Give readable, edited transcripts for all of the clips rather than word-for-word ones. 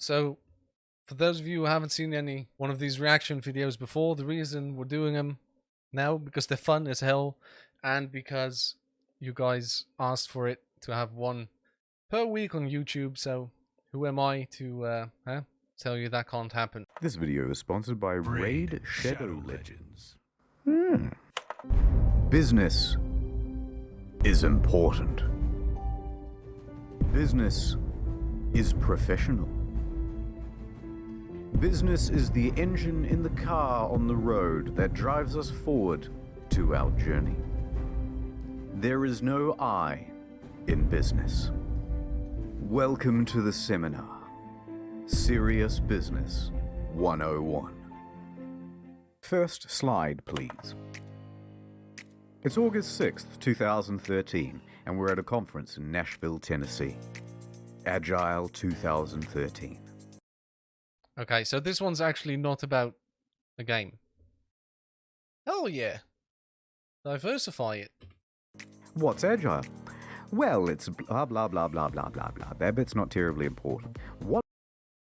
So, for those of you who haven't seen any one of these reaction videos before, the reason we're doing them now because they're fun as hell, and because you guys asked for it to have one per week on YouTube. So, who am I to tell you that can't happen? This video is sponsored by Raid Shadow Legends. Business is important. Business is professional. Business is the engine in the car on the road that drives us forward to our journey. There is no I in business. Welcome to the seminar, Serious Business 101. First slide, please. It's August 6th, 2013, and we're at a conference in Nashville, Tennessee. Agile 2013. Okay, so this one's actually not about a game. Hell yeah. Diversify it. What's Agile? Well, it's blah, blah, blah, blah, blah, blah, blah. That bit's not terribly important. What?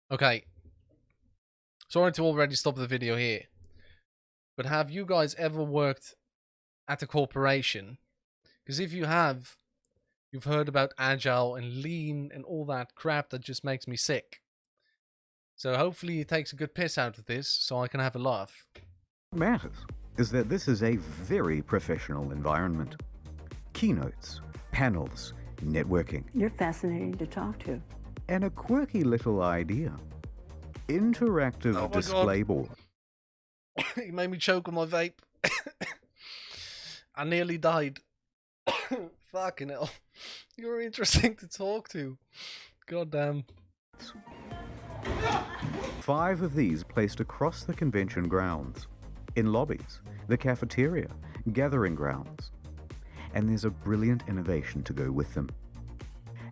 Okay. Sorry to already stop the video here. But have you guys ever worked at a corporation? Because if you have, you've heard about Agile and Lean and all that crap that just makes me sick. So hopefully it takes a good piss out of this so I can have a laugh. What matters is that this is a very professional environment. Keynotes, panels, networking. You're fascinating to talk to. And a quirky little idea. Interactive display board. He made me choke on my vape. I nearly died. Fucking hell. You're interesting to talk to. God damn. 5 of these placed across the convention grounds, in lobbies, the cafeteria, gathering grounds. And there's a brilliant innovation to go with them.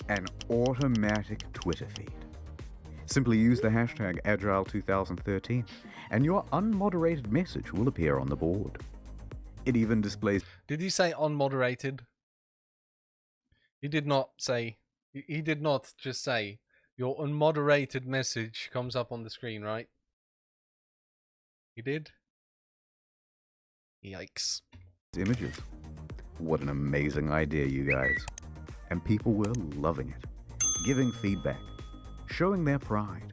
An automatic Twitter feed. Simply use the hashtag Agile2013 and your unmoderated message will appear on the board. It even displays... Did he say unmoderated? He did not say... He did not just say your unmoderated message comes up on the screen, right? He did? Yikes. Images. What an amazing idea, you guys. And people were loving it, giving feedback, showing their pride.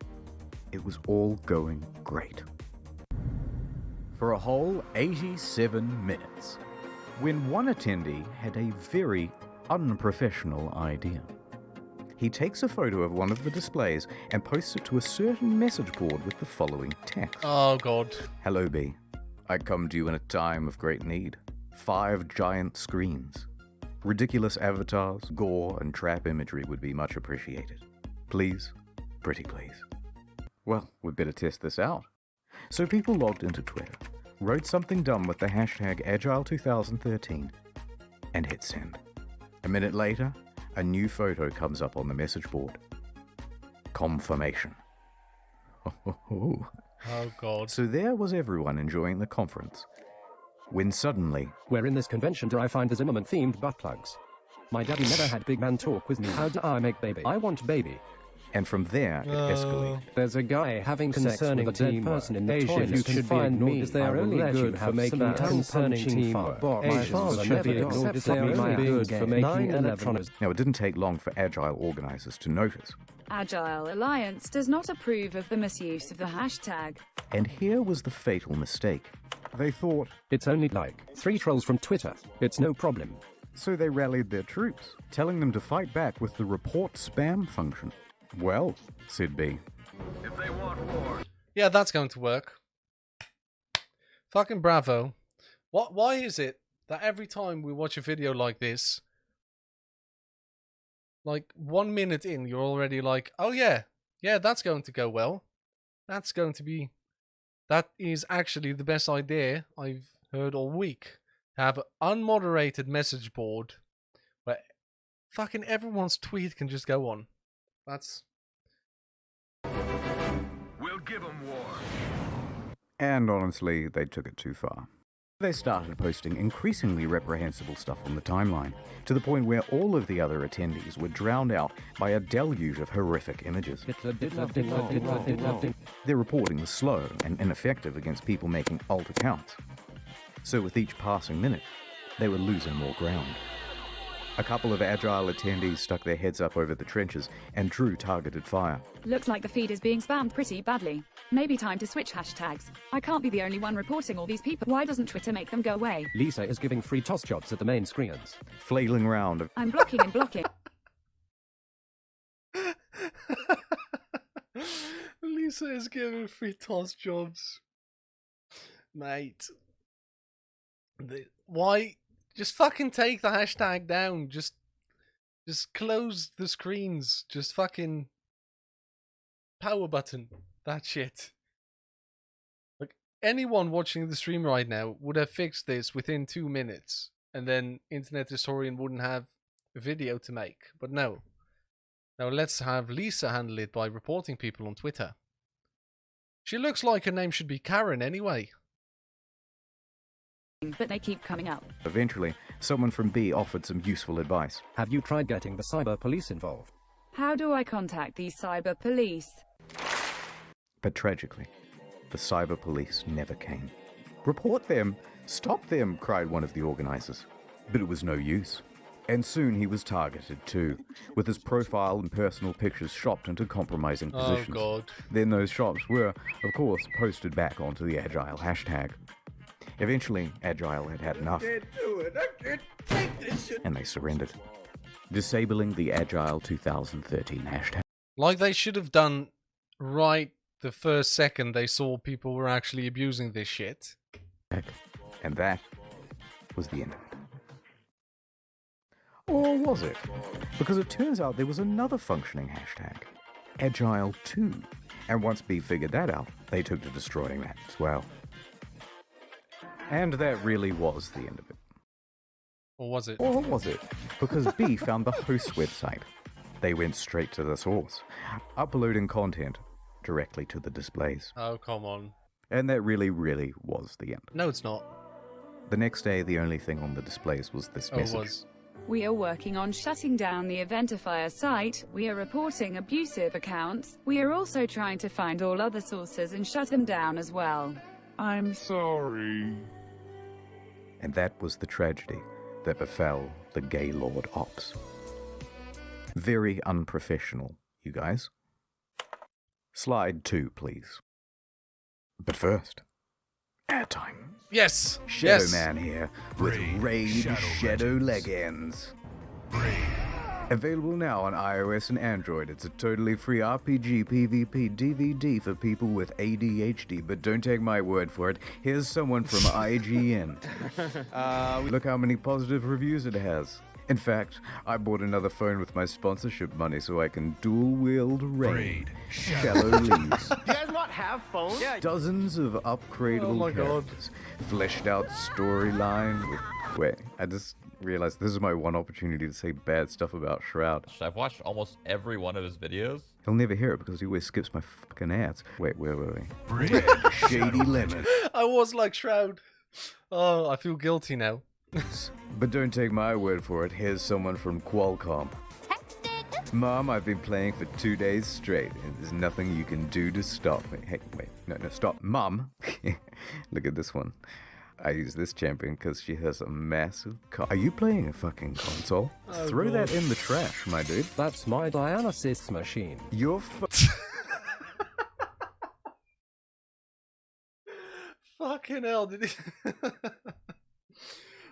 It was all going great. For a whole 87 minutes, when one attendee had a very unprofessional idea. He takes a photo of one of the displays and posts it to a certain message board with the following text. Oh, God. Hello, B. I come to you in a time of great need. 5 giant screens. Ridiculous avatars, gore, and trap imagery would be much appreciated. Please, pretty please. Well, we'd better test this out. So people logged into Twitter, wrote something dumb with the hashtag Agile2013, and hit send. A minute later, a new photo comes up on the message board. Confirmation. Oh, God. So there was everyone enjoying the conference, when suddenly... Where in this convention do I find the Zimmerman-themed butt plugs? My daddy never had big man talk with me. How do I make baby? I want baby. And from there, it escalated. There's a guy having sex with a dead person in the toilet. You should find me. They are only good for making concerning teamwork. My father never accepted they are only good for making electronics. Now, it didn't take long for Agile organizers to notice. Agile Alliance does not approve of the misuse of the hashtag. And here was the fatal mistake. They thought... It's only like 3 trolls from Twitter. It's no problem. So they rallied their troops, telling them to fight back with the report spam function. Well, said B. If they want war. Yeah, that's going to work. Fucking bravo. Why is it that every time we watch a video like this, like 1 minute in, you're already like, oh yeah, that's going to go well. That is actually the best idea I've heard all week. To have an unmoderated message board where fucking everyone's tweet can just go on. We'll give them war. And honestly, they took it too far. They started posting increasingly reprehensible stuff on the timeline, to the point where all of the other attendees were drowned out by a deluge of horrific images. Their reporting was slow and ineffective against people making alt accounts. So with each passing minute, they were losing more ground. A couple of Agile attendees stuck their heads up over the trenches and drew targeted fire. Looks like the feed is being spammed pretty badly. Maybe time to switch hashtags. I can't be the only one reporting all these people. Why doesn't Twitter make them go away? Lisa is giving free toss jobs at the main screens. Flailing round. I'm blocking and blocking. Lisa is giving free toss jobs. Mate. Why? Just fucking take the hashtag down. Just close the screens. Just fucking power button that shit. Like, anyone watching the stream right now would have fixed this within 2 minutes, and then Internet Historian wouldn't have a video to make. But no. Now let's have Lisa handle it by reporting people on Twitter. She looks like her name should be Karen anyway. But they keep coming up. Eventually, someone from B offered some useful advice. Have you tried getting the cyber police involved? How do I contact these cyber police? But tragically, the cyber police never came. Report them! Stop them! Cried one of the organizers. But it was no use. And soon he was targeted too, with his profile and personal pictures shopped into compromising positions. Oh god. Then those shops were, of course, posted back onto the Agile hashtag. Eventually, Agile had had enough. I can't do it. I can't take this shit. And they surrendered, disabling the Agile 2013 hashtag. Like they should have done right the first second they saw people were actually abusing this shit. And that was the end of it. Or was it? Because it turns out there was another functioning hashtag, Agile 2. And once B figured that out, they took to destroying that as well. And that really was the end of it. Or was it? Or was it? Because B found the host's website. They went straight to the source, uploading content directly to the displays. Oh, come on. And that really, really was the end. No, it's not. The next day, the only thing on the displays was this message. It was. We are working on shutting down the Eventifier site. We are reporting abusive accounts. We are also trying to find all other sources and shut them down as well. I'm sorry. And that was the tragedy that befell the Gaylord Ops. Very unprofessional, you guys. Slide 2, please. But first, airtime. Yes! Shadow yes. Man here with Raid Shadow Legends. Available now on iOS and Android. It's a totally free RPG PvP DVD for people with ADHD, but don't take my word for it. Here's someone from IGN. Look how many positive reviews it has. In fact, I bought another phone with my sponsorship money so I can dual-wield Raid Shallow Leaves. You guys not have phones? Yeah. Dozens of upgradable characters, fleshed out storyline with... Wait, I just realized this is my one opportunity to say bad stuff about Shroud. I've watched almost every one of his videos. He'll never hear it because he always skips my fucking ads. Wait. Red Shady Lemon. I was like Shroud. Oh, I feel guilty now. But don't take my word for it. Here's someone from Qualcomm. Mom, I've been playing for 2 days straight, and there's nothing you can do to stop me. Hey, wait, no, stop. Mom! Look at this one. I use this champion because she has a massive car. Are you playing a fucking console? Oh, Throw God. that in the trash, my dude. That's my dialysis machine. You're Fucking hell, did he...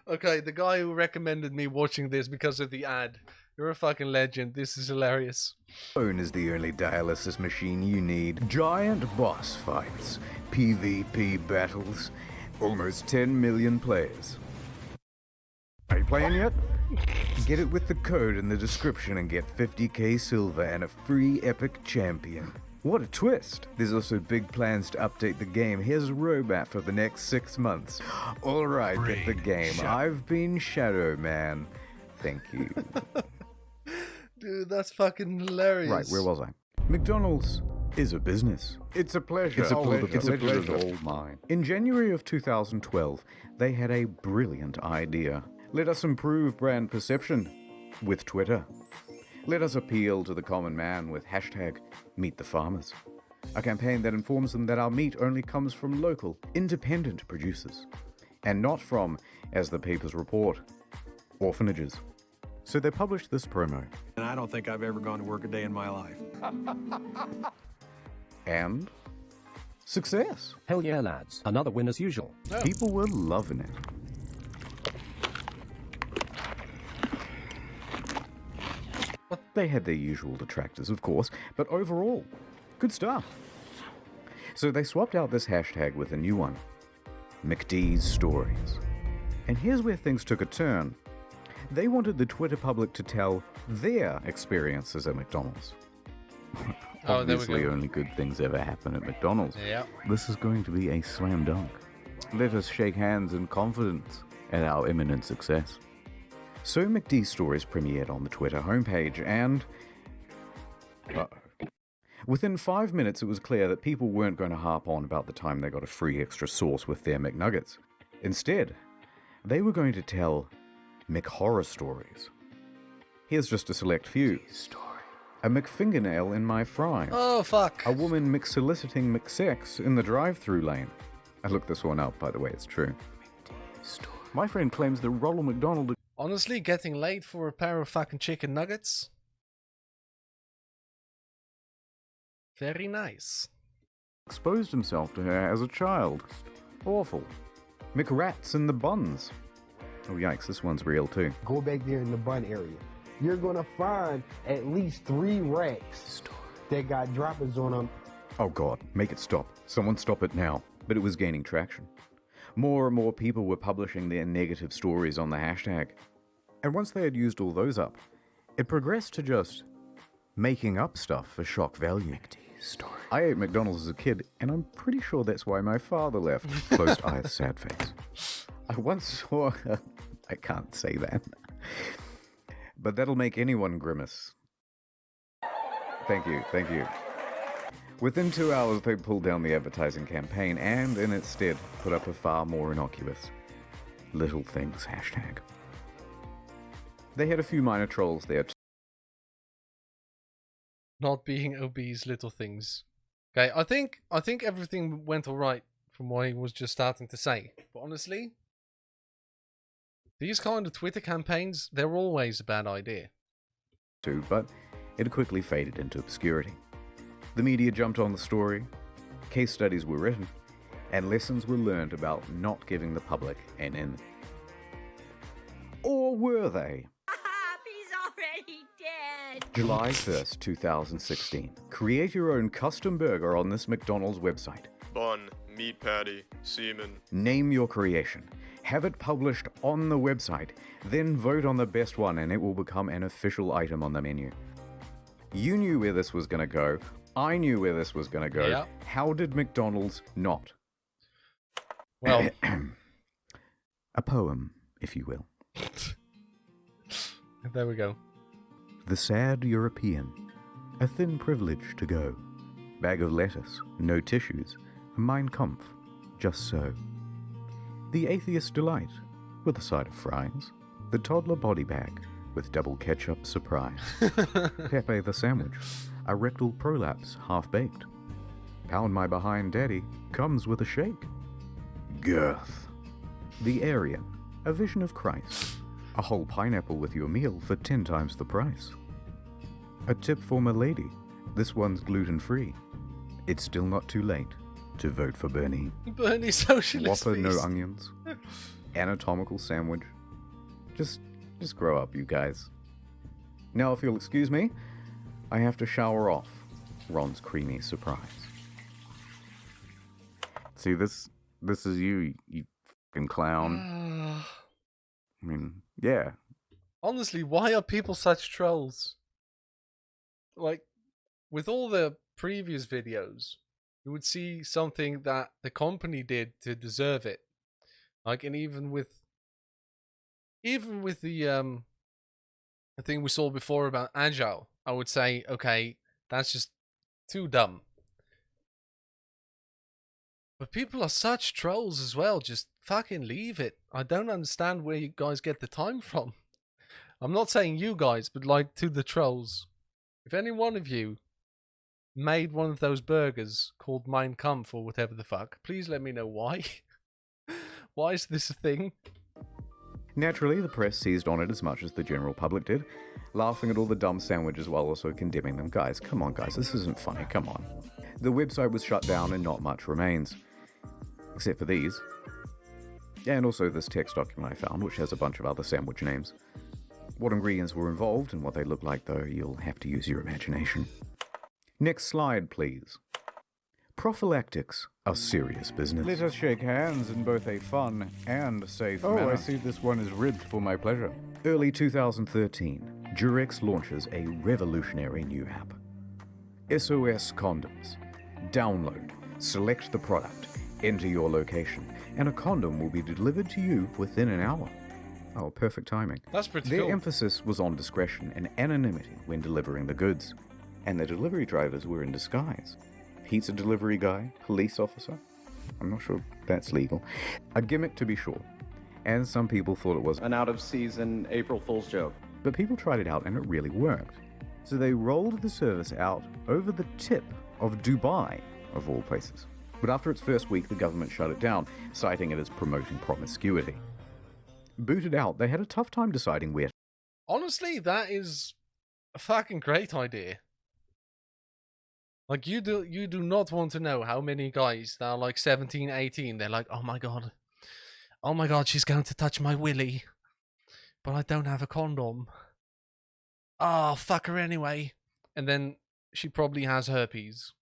Okay, the guy who recommended me watching this because of the ad. You're a fucking legend. This is hilarious. phone is the only dialysis machine you need. Giant boss fights, PvP battles, almost 10 million players. Are you playing yet? Get it with the code in the description and get 50k silver and a free epic champion. What a twist! There's also big plans to update the game. Here's a roadmap for the next 6 months. Alright, get the game. I've been Shadow Man. Thank you. Dude, that's fucking hilarious. Right, where was I? McDonald's is a business. It's a pleasure. It's a pleasure. It's a pleasure. all mine. In January of 2012, they had a brilliant idea. Let us improve brand perception with Twitter. Let us appeal to the common man with hashtag Meet the Farmers. A campaign that informs them that our meat only comes from local, independent producers, and not from, as the papers report, orphanages. So they published this promo. And I don't think I've ever gone to work a day in my life. And success. Hell yeah, lads. Another win as usual. Oh. People were loving it. They had their usual detractors, of course, but overall, good stuff. So they swapped out this hashtag with a new one, McD's Stories. And here's where things took a turn. They wanted the Twitter public to tell their experiences at McDonald's. Oh, there we Obviously, go. only good things ever happen at McDonald's. Yeah. This is going to be a slam dunk. Let us shake hands in confidence at our imminent success. So McD's Stories premiered on the Twitter homepage, and within 5 minutes it was clear that people weren't going to harp on about the time they got a free extra sauce with their McNuggets. Instead, they were going to tell McHorror stories. Here's just a select few. A McFingernail in my fry. Oh, fuck. A woman McSoliciting McSex in the drive-thru lane. I looked this one up, by the way, it's true. My friend claims that Ronald McDonald Honestly, getting laid for a pair of fucking chicken nuggets? Very nice. exposed himself to her as a child. Awful. McRats in the buns. Oh yikes, this one's real too. Go back there in the bun area. You're gonna find at least 3 racks that got droppings on them. Oh god, make it stop. Someone stop it now. But it was gaining traction. More and more people were publishing their negative stories on the hashtag. And once they had used all those up, it progressed to just making up stuff for shock value. I ate McDonald's as a kid, and I'm pretty sure that's why my father left. Closed eyes, sad face. I once saw... I can't say that. But that'll make anyone grimace. Thank you, thank you. Within 2 hours, they pulled down the advertising campaign and, in its stead, put up a far more innocuous Little Things hashtag. They had a few minor trolls there. Not being obese, little things. Okay, I think everything went alright from what he was just starting to say. But honestly, these kind of Twitter campaigns, they're always a bad idea. Too, but it quickly faded into obscurity. The media jumped on the story, case studies were written, and lessons were learned about not giving the public an in. Or were they? He's already dead. July 1st, 2016. Create your own custom burger on this McDonald's website. Bun, meat patty, semen. Name your creation. Have it published on the website. Then vote on the best one and it will become an official item on the menu. You knew where this was going to go. I knew where this was going to go. Yeah. How did McDonald's not? Well, a poem, if you will. there we go. The sad European, a thin privilege to go. Bag of lettuce, no tissues, Mein Kampf, just so. The atheist delight, with a side of fries. The toddler body bag, with double ketchup surprise. Pepe the sandwich, a rectal prolapse half-baked. Pound my behind daddy, comes with a shake. Girth. The Aryan, a vision of Christ. A whole pineapple with your meal for 10 times the price. A tip for my lady, this one's gluten-free. It's still not too late to vote for Bernie. Bernie Socialist Whopper, no Feast. onions. Anatomical sandwich. Just grow up, you guys. Now, if you'll excuse me, I have to shower off Ron's creamy surprise. See, this is you fucking clown. I mean, yeah. Honestly, why are people such trolls? Like, with all the previous videos, you would see something that the company did to deserve it. Like, and even with the thing we saw before about Agile, I would say, okay, that's just too dumb. But people are such trolls as well. Just fucking leave it. I don't understand where you guys get the time from. I'm not saying you guys, but like to the trolls. If any one of you made one of those burgers called Mein Kampf or whatever the fuck, please let me know why. Why is this a thing? Naturally, the press seized on it as much as the general public did, laughing at all the dumb sandwiches while also condemning them. Guys, come on guys, this isn't funny, come on. The website was shut down and not much remains. Except for these. And also this text document I found, which has a bunch of other sandwich names. What ingredients were involved and what they look like, though, you'll have to use your imagination. Next slide, please. Prophylactics are serious business. Let us shake hands in both a fun and safe manner. I see this one is ribbed for my pleasure. Early 2013, Durex launches a revolutionary new app. SOS Condoms. Download, select the product, enter your location, and a condom will be delivered to you within an hour. Oh, perfect timing. That's pretty cool. Their emphasis was on discretion and anonymity when delivering the goods, and the delivery drivers were in disguise. Pizza delivery guy, police officer. I'm not sure that's legal. A gimmick to be sure. And some people thought it was an out-of-season April Fool's joke. But people tried it out and it really worked. So they rolled the service out over the tip of Dubai, of all places. But after its first week, the government shut it down, citing it as promoting promiscuity. Booted out, they had a tough time deciding where. Honestly, that is a fucking great idea. Like, you do not want to know how many guys that are like 17, 18, they're like, oh my god, she's going to touch my willy, but I don't have a condom. Oh, fuck her anyway. And then she probably has herpes.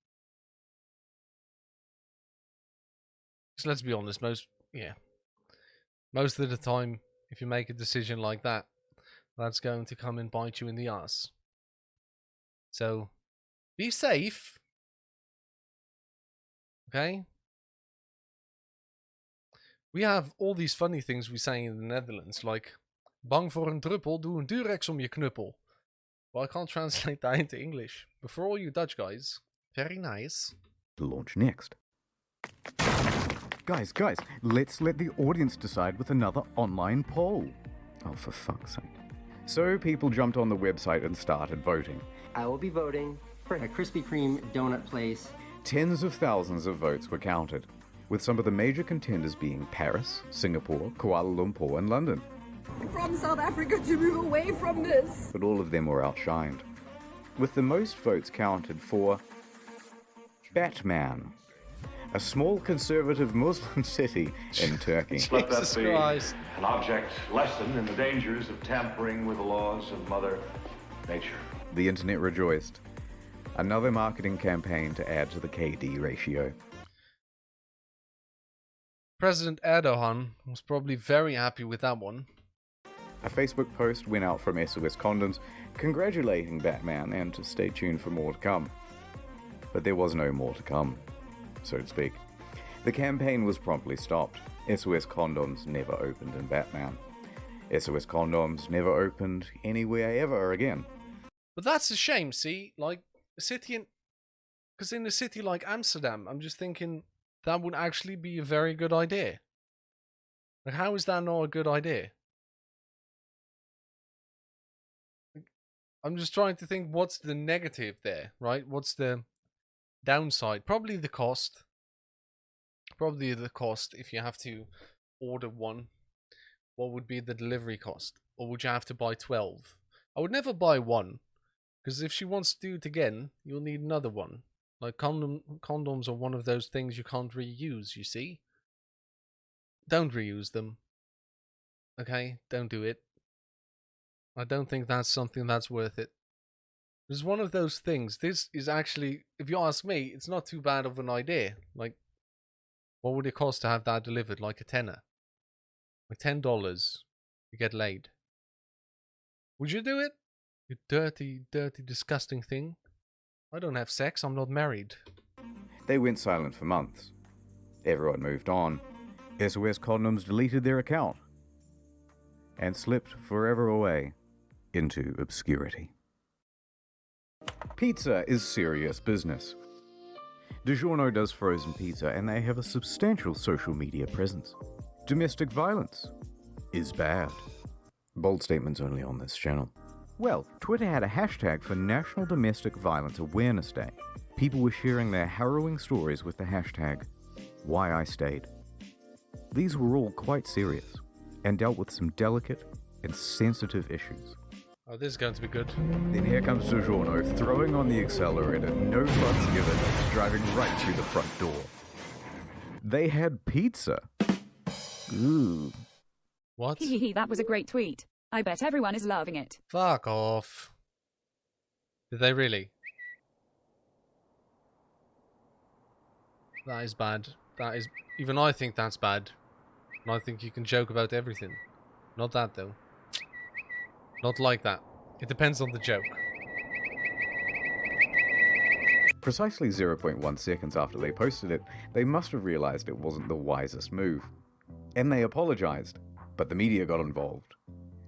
So let's be honest, most of the time, if you make a decision like that, that's going to come and bite you in the ass. So, be safe. Okay? We have all these funny things we say in the Netherlands, like, bang voor een druppel, doe een Durex om je knuppel. Well, I can't translate that into English. But for all you Dutch guys, very nice. Launch next. Guys, let's let the audience decide with another online poll. Oh, for fuck's sake. So people jumped on the website and started voting. I will be voting for a Krispy Kreme donut place. Tens of thousands of votes were counted, with some of the major contenders being Paris, Singapore, Kuala Lumpur, and London. From South Africa to move away from this. But all of them were outshined, with the most votes counted for Batman, a small conservative Muslim city in Turkey. Let that be an object lesson in the dangers of tampering with the laws of Mother Nature. The internet rejoiced. Another marketing campaign to add to the KD ratio. President Erdogan was probably very happy with that one. A Facebook post went out from SOS Condoms congratulating Batman and to stay tuned for more to come. But there was no more to come, so to speak. The campaign was promptly stopped. SOS Condoms never opened in Batman. SOS Condoms never opened anywhere ever again. But that's a shame, see? Like, a city in... Because in a city like Amsterdam, I'm just thinking that would actually be a very good idea. Like, how is that not a good idea? I'm just trying to think what's the negative there, right? What's the downside? Probably the cost. Probably the cost if you have to order one. What would be the delivery cost? Or would you have to buy 12? I would never buy one. Because if she wants to do it again, you'll need another one. Like condoms are one of those things you can't reuse, you see? Don't reuse them. Okay? Don't do it. I don't think that's something that's worth it. It's one of those things. This is actually, if you ask me, it's not too bad of an idea. Like, what would it cost to have that delivered? Like a tenner. Like $10. You get laid. Would you do it? You dirty, dirty, disgusting thing. I don't have sex. I'm not married. They went silent for months. Everyone moved on. SOS Condoms deleted their account and slipped forever away into obscurity. Pizza is serious business. DiGiorno does frozen pizza, and they have a substantial social media presence. Domestic violence is bad. Bold statements only on this channel. Well, Twitter had a hashtag for National Domestic Violence Awareness Day. People were sharing their harrowing stories with the hashtag #WhyIStayed. These were all quite serious, and dealt with some delicate and sensitive issues. Oh, this is going to be good. Then here comes DiGiorno throwing on the accelerator, no fucks given, driving right through the front door. They had pizza. Ooh. What? That was a great tweet. I bet everyone is loving it. Fuck off. Did they really? That is bad. That is... Even I think that's bad. And I think you can joke about everything. Not that, though. Not like that. It depends on the joke. Precisely 0.1 seconds after they posted it, they must have realized it wasn't the wisest move. And they apologized, but the media got involved.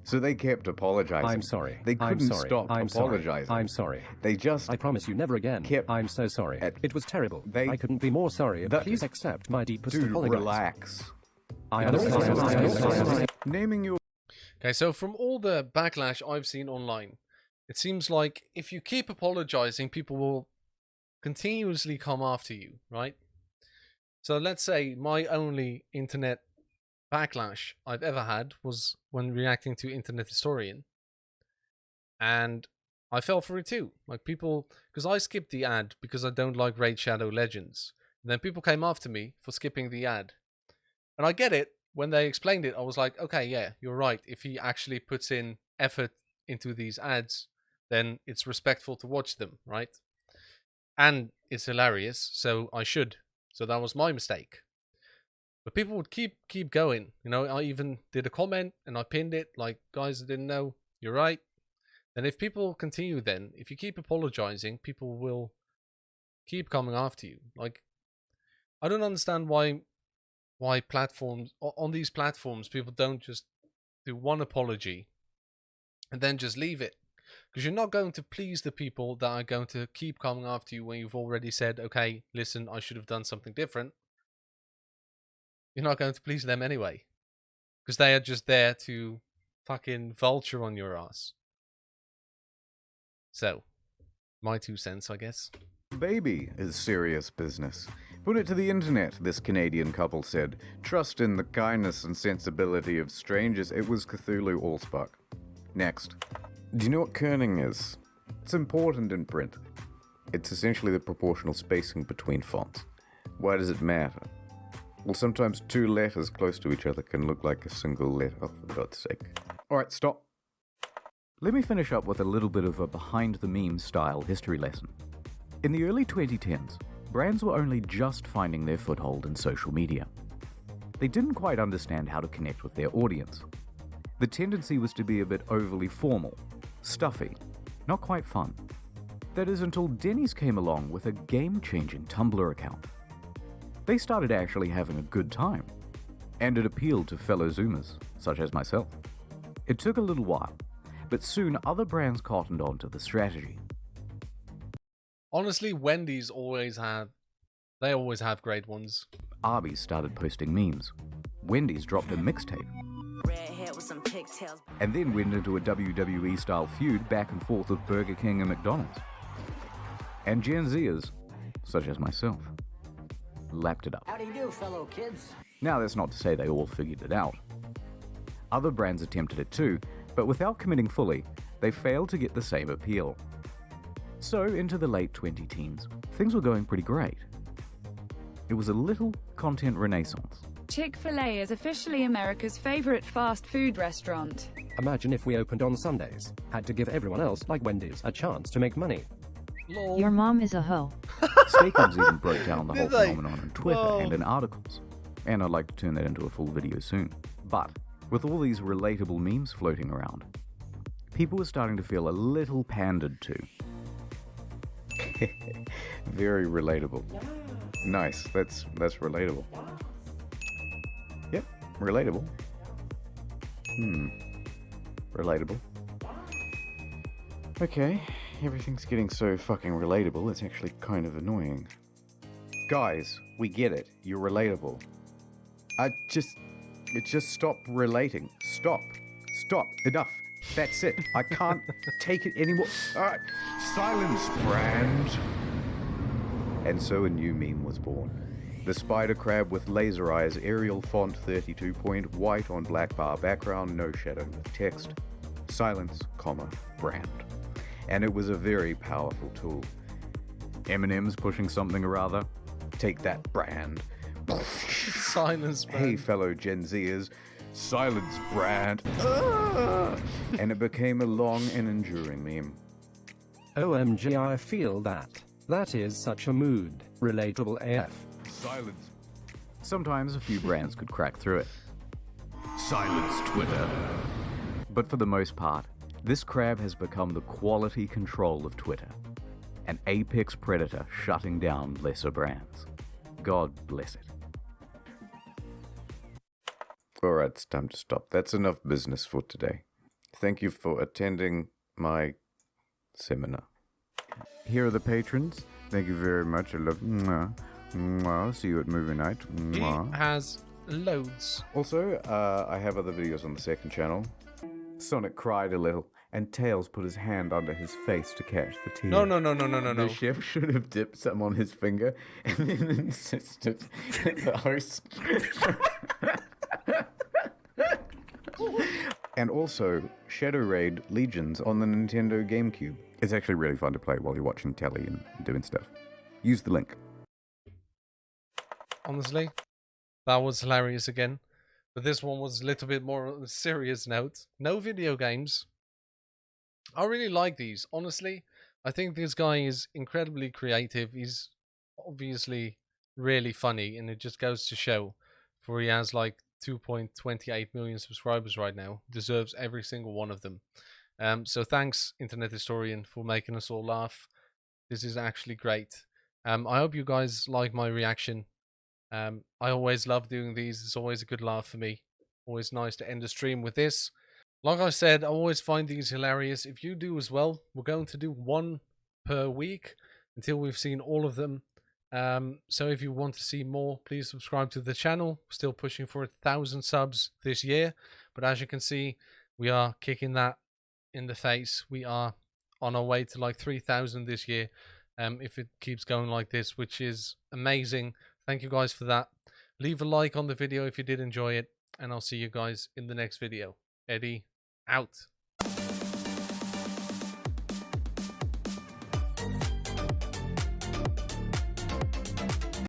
So they kept apologizing. I'm sorry. They couldn't stop apologizing. Sorry. I'm sorry. They just... I promise you never again. I'm so sorry. It was terrible. I couldn't be more sorry. Please accept my deepest apologies. Relax. I understand. Naming your... Okay, so from all the backlash I've seen online, it seems like if you keep apologizing, people will continuously come after you, right? So let's say my only internet backlash I've ever had was when reacting to Internet Historian, and I fell for it too. Like people, because I skipped the ad because I don't like Raid Shadow Legends. And then people came after me for skipping the ad, and I get it. When they explained it, I was like, okay, yeah, you're right. If he actually puts in effort into these ads, then it's respectful to watch them, right? And it's hilarious, so I should. So that was my mistake. But people would keep going. You know, I even did a comment and I pinned it, like, guys, I didn't know. You're right. And if people continue then, if you keep apologizing, people will keep coming after you. Like, I don't understand why platforms, on these platforms, people don't just do one apology and then just leave it. Because you're not going to please the people that are going to keep coming after you when you've already said, okay, listen, I should have done something different. You're not going to please them anyway. Because they are just there to fucking vulture on your ass. So, my 2 cents, I guess. Baby is serious business. Put it to the internet, this Canadian couple said. Trust in the kindness and sensibility of strangers. It was Cthulhu Allspark. Next. Do you know what kerning is? It's important in print. It's essentially the proportional spacing between fonts. Why does it matter? Well, sometimes 2 letters close to each other can look like a single letter. Oh, for God's sake. Alright, stop. Let me finish up with a little bit of a behind-the-meme style history lesson. In the early 2010s, brands were only just finding their foothold in social media. They didn't quite understand how to connect with their audience. The tendency was to be a bit overly formal, stuffy, not quite fun. That is until Denny's came along with a game-changing Tumblr account. They started actually having a good time, and it appealed to fellow Zoomers, such as myself. It took a little while, but soon other brands cottoned on to the strategy. Honestly, Wendy's always have great ones. Arby's started posting memes. Wendy's dropped a mixtape. And then went into a WWE-style feud back and forth with Burger King and McDonald's. And Gen Zers, such as myself, lapped it up. How do you do, fellow kids? Now, that's not to say they all figured it out. Other brands attempted it too, but without committing fully, they failed to get the same appeal. So, into the late 2010s, things were going pretty great. It was a little content renaissance. Chick-fil-A is officially America's favorite fast food restaurant. Imagine if we opened on Sundays, had to give everyone else, like Wendy's, a chance to make money. Lol. Your mom is a hoe. Steakums even broke down the whole Did they? phenomenon on Twitter and in articles. And I'd like to turn that into a full video soon. But, with all these relatable memes floating around, people were starting to feel a little pandered to. Very relatable. Nice, that's relatable. Yep, relatable. Relatable. Okay, everything's getting so fucking relatable, it's actually kind of annoying. Guys, we get it. You're relatable. Just stop relating. Stop. Enough. That's it. I can't take it anymore. Silence, Brand. And so a new meme was born. The spider crab with laser eyes, Arial font 32 point, white on black bar background, no shadow with text. Silence, comma, Brand. And it was a very powerful tool. Eminem's pushing something or other. Take that, Brand. Silence, Brand. Hey, fellow Gen Zers. Silence, Brand. And it became a long and enduring meme. OMG, I feel that. That is such a mood. Relatable AF. Silence. Sometimes a few brands could crack through it. Silence, Twitter. But for the most part, this crab has become the quality control of Twitter. An apex predator shutting down lesser brands. God bless it. Alright, it's time to stop. That's enough business for today. Thank you for attending my seminar. Here are the patrons. Thank you very much. I love mwah. Mwah. See you at movie night. Mwah. He has loads. Also, I have other videos on the second channel. Sonic cried a little, and Tails put his hand under his face to catch the tears. No. The chef should have dipped some on his finger and then insisted that the host... And also, Shadow Raid Legions on the Nintendo GameCube. It's actually really fun to play while you're watching telly and doing stuff. Use the link. Honestly, that was hilarious again. But this one was a little bit more on a serious note. No video games. I really like these. Honestly, I think this guy is incredibly creative. He's obviously really funny, and it just goes to show, for he has like 2.28 million subscribers right now. Deserves every single one of them. So thanks, Internet Historian, for making us all laugh. This is actually great. I hope you guys like my reaction. I always love doing these. It's always a good laugh for me. Always nice to end the stream with this. Like I said, I always find these hilarious. If you do as well, we're going to do one per week until we've seen all of them. So if you want to see more, please subscribe to the channel. We're still pushing for 1,000 subs this year. But as you can see, we are kicking that in the face. We are on our way to like 3,000 this year. If it keeps going like this, which is amazing. Thank you guys for that. Leave a like on the video if you did enjoy it. And I'll see you guys in the next video. Eddie, out.